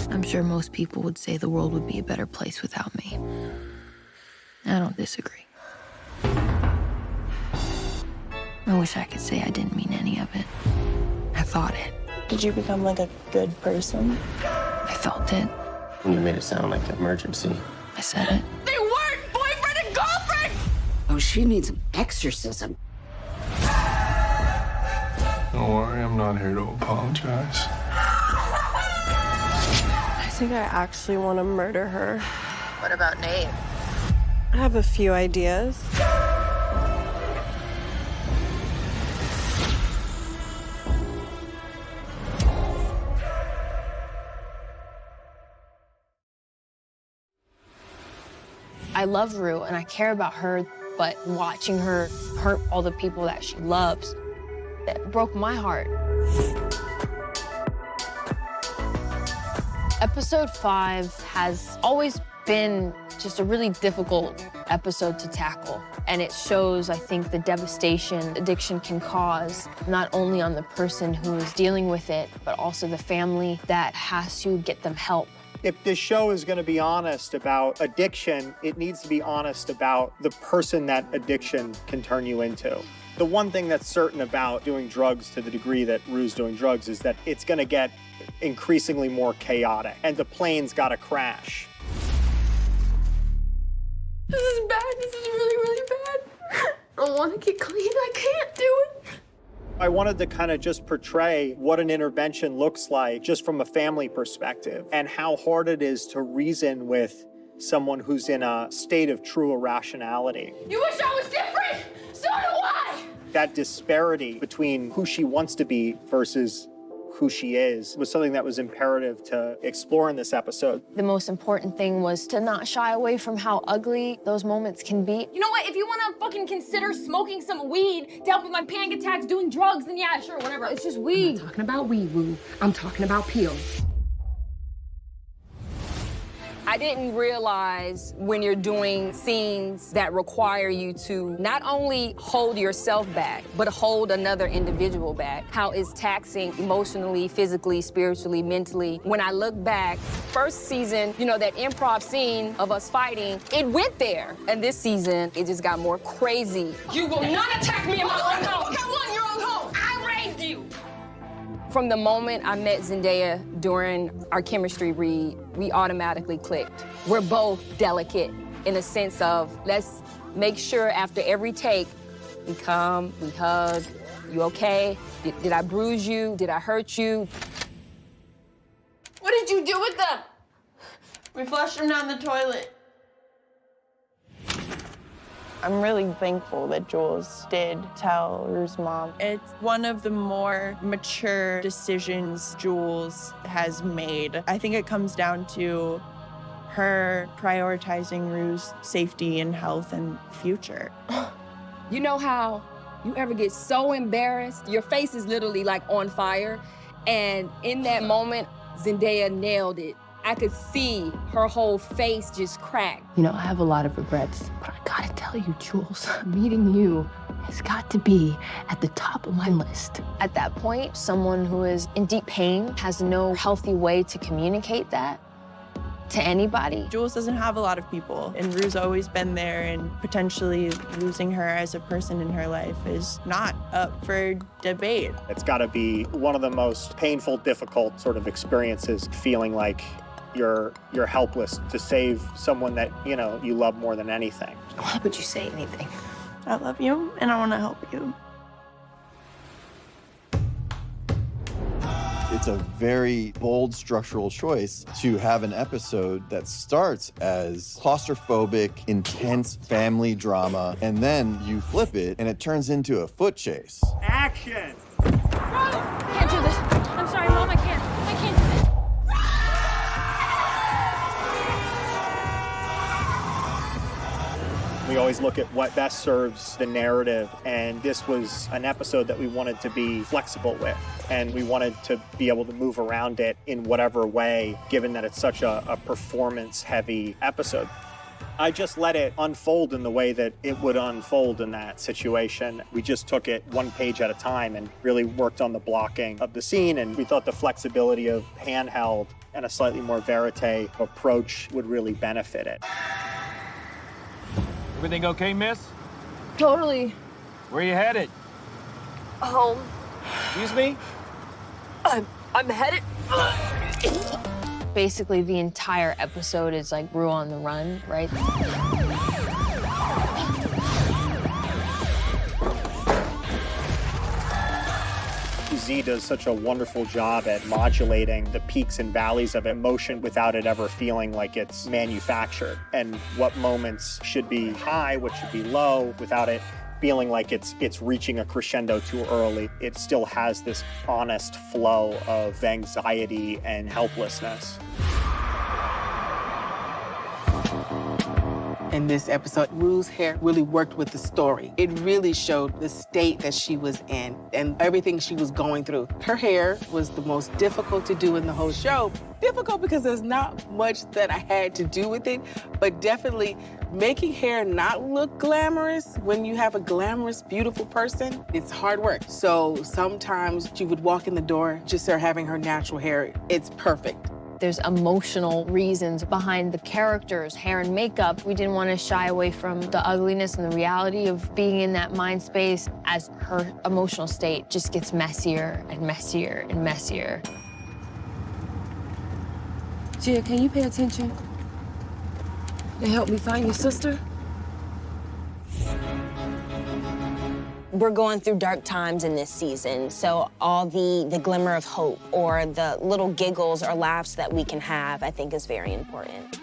I'm sure most people would say the world would be a better place without me. I don't disagree. I wish I could say I didn't mean any of it. I thought it. Did you become like a good person? I felt it. You made it sound like an emergency. I said it. They weren't boyfriend and girlfriend! Oh, she needs an exorcism. Don't worry, I'm not here to apologize. I think I actually want to murder her. What about Nate? I have a few ideas. I love Rue and I care about her, but watching her hurt all the people that she loves, it broke my heart. Episode 5 has always been just a really difficult episode to tackle. And it shows, I think, the devastation addiction can cause, not only on the person who is dealing with it, but also the family that has to get them help. If this show is going to be honest about addiction, it needs to be honest about the person that addiction can turn you into. The one thing that's certain about doing drugs to the degree that Rue's doing drugs is that it's going to get increasingly more chaotic, and the plane's got to crash. This is bad. This is really, really bad. I want to get clean. I can't do it. I wanted to kind of just portray what an intervention looks like just from a family perspective and how hard it is to reason with someone who's in a state of true irrationality. You wish I was different? So do I! That disparity between who she wants to be versus who she is was something that was imperative to explore in this episode. The most important thing was to not shy away from how ugly those moments can be. You know what? If you want to fucking consider smoking some weed to help with my panic attacks, doing drugs, then yeah, sure, whatever. It's just weed. I'm talking about weed, Woo. I'm talking about pills. I didn't realize when you're doing scenes that require you to not only hold yourself back, but hold another individual back, how it's taxing emotionally, physically, spiritually, mentally. When I look back, first season, you know, that improv scene of us fighting, it went there. And this season, it just got more crazy. You will not attack me in my own home. I want your own home. I raised you. From the moment I met Zendaya during our chemistry read, we automatically clicked. We're both delicate in the sense of, let's make sure after every take, we come, we hug, you okay? Did I bruise you? Did I hurt you? What did you do with them? We flushed him down the toilet. I'm really thankful that Jules did tell Rue's mom. It's one of the more mature decisions Jules has made. I think it comes down to her prioritizing Rue's safety and health and future. You know how you ever get so embarrassed, your face is literally like on fire, and in that moment, Zendaya nailed it. I could see her whole face just crack. You know, I have a lot of regrets, but I gotta tell you, Jules, meeting you has got to be at the top of my list. At that point, someone who is in deep pain has no healthy way to communicate that to anybody. Jules doesn't have a lot of people, and Rue's always been there, and potentially losing her as a person in her life is not up for debate. It's got to be one of the most painful, difficult sort of experiences, feeling like you're helpless to save someone that, you know, you love more than anything. Why would you say anything? I love you, and I want to help you. It's a very bold structural choice to have an episode that starts as claustrophobic, intense family drama, and then you flip it and it turns into a foot chase. Action! Can't do this. I'm sorry, Mom, I can't. I can't do this. We always look at what best serves the narrative, and this was an episode that we wanted to be flexible with, and we wanted to be able to move around it in whatever way, given that it's such a performance-heavy episode. I just let it unfold in the way that it would unfold in that situation. We just took it one page at a time and really worked on the blocking of the scene, and we thought the flexibility of handheld and a slightly more verite approach would really benefit it. Everything okay, miss? Totally. Where you headed? Home. Excuse me? I'm headed. Basically, the entire episode is like Rue on the run, right? Z does such a wonderful job at modulating the peaks and valleys of emotion without it ever feeling like it's manufactured, and what moments should be high, what should be low, without it feeling like it's reaching a crescendo too early. It still has this honest flow of anxiety and helplessness. In this episode, Rue's hair really worked with the story. It really showed the state that she was in and everything she was going through. Her hair was the most difficult to do in the whole show. Difficult because there's not much that I had to do with it, but definitely making hair not look glamorous when you have a glamorous, beautiful person, it's hard work. So sometimes she would walk in the door, just her having her natural hair, it's perfect. There's emotional reasons behind the characters' hair and makeup. We didn't want to shy away from the ugliness and the reality of being in that mind space as her emotional state just gets messier and messier and messier. Gia, can you pay attention and help me find your sister? We're going through dark times in this season, so all the glimmer of hope or the little giggles or laughs that we can have, I think is very important.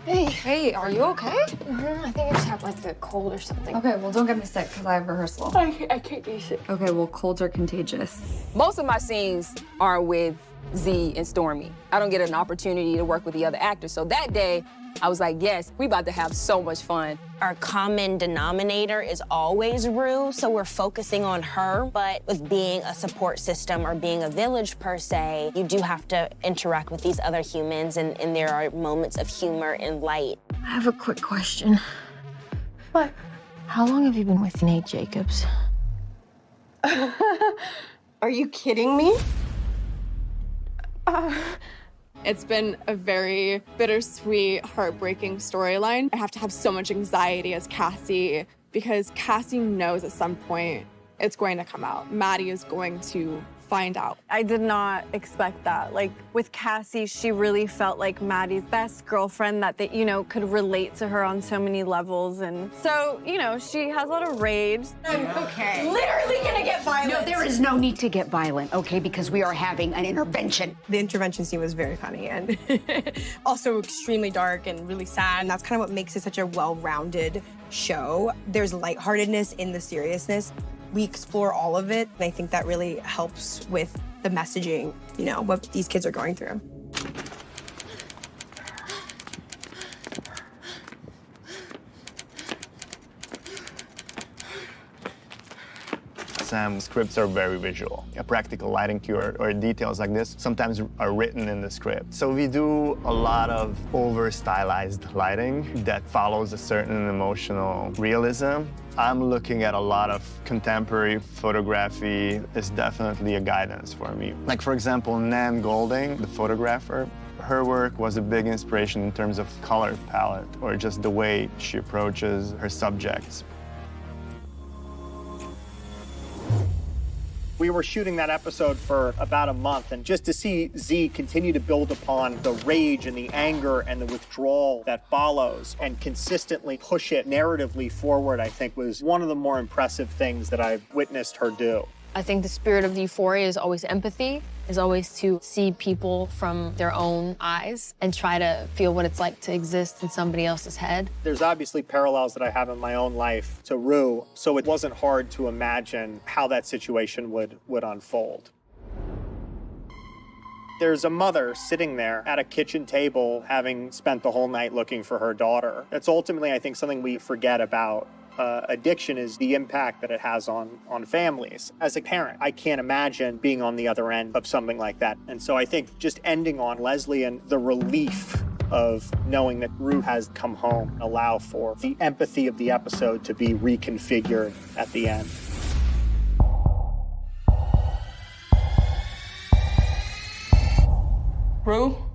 Hey, are you okay? I think I just have like a cold or something. Okay, well, don't get me sick because I have rehearsal. I can't be sick. Okay, well, colds are contagious. Most of my scenes are with Z and Stormy. I don't get an opportunity to work with the other actors, so that day, I was like, yes, we about to have so much fun. Our common denominator is always Rue, so we're focusing on her, but with being a support system or being a village per se, you do have to interact with these other humans, and there are moments of humor and light. I have a quick question. What? How long have you been with Nate Jacobs? Are you kidding me? It's been a very bittersweet, heartbreaking storyline. I have to have so much anxiety as Cassie because Cassie knows at some point it's going to come out. Maddie is going to find out. I did not expect that. Like with Cassie, she really felt like Maddie's best girlfriend that they, could relate to her on so many levels. And so, she has a lot of rage. Okay. Literally gonna get violent. No, there is no need to get violent, okay? Because we are having an intervention. The intervention scene was very funny and also extremely dark and really sad. And that's kind of what makes it such a well-rounded show. There's lightheartedness in the seriousness. We explore all of it, and I think that really helps with the messaging, what these kids are going through. Some scripts are very visual. A practical lighting cue or details like this sometimes are written in the script. So we do a lot of over-stylized lighting that follows a certain emotional realism. I'm looking at a lot of contemporary photography. It's definitely a guidance for me. Like, for example, Nan Golding, the photographer, her work was a big inspiration in terms of color palette or just the way she approaches her subjects. We were shooting that episode for about a month, and just to see Z continue to build upon the rage and the anger and the withdrawal that follows and consistently push it narratively forward, I think was one of the more impressive things that I've witnessed her do. I think the spirit of the Euphoria is always empathy, is always to see people from their own eyes and try to feel what it's like to exist in somebody else's head. There's obviously parallels that I have in my own life to Rue, so it wasn't hard to imagine how that situation would unfold. There's a mother sitting there at a kitchen table having spent the whole night looking for her daughter. That's ultimately, I think, something we forget about addiction is the impact that it has on families. As a parent, I can't imagine being on the other end of something like that. And so I think just ending on Leslie and the relief of knowing that Rue has come home, allow for the empathy of the episode to be reconfigured at the end. Rue?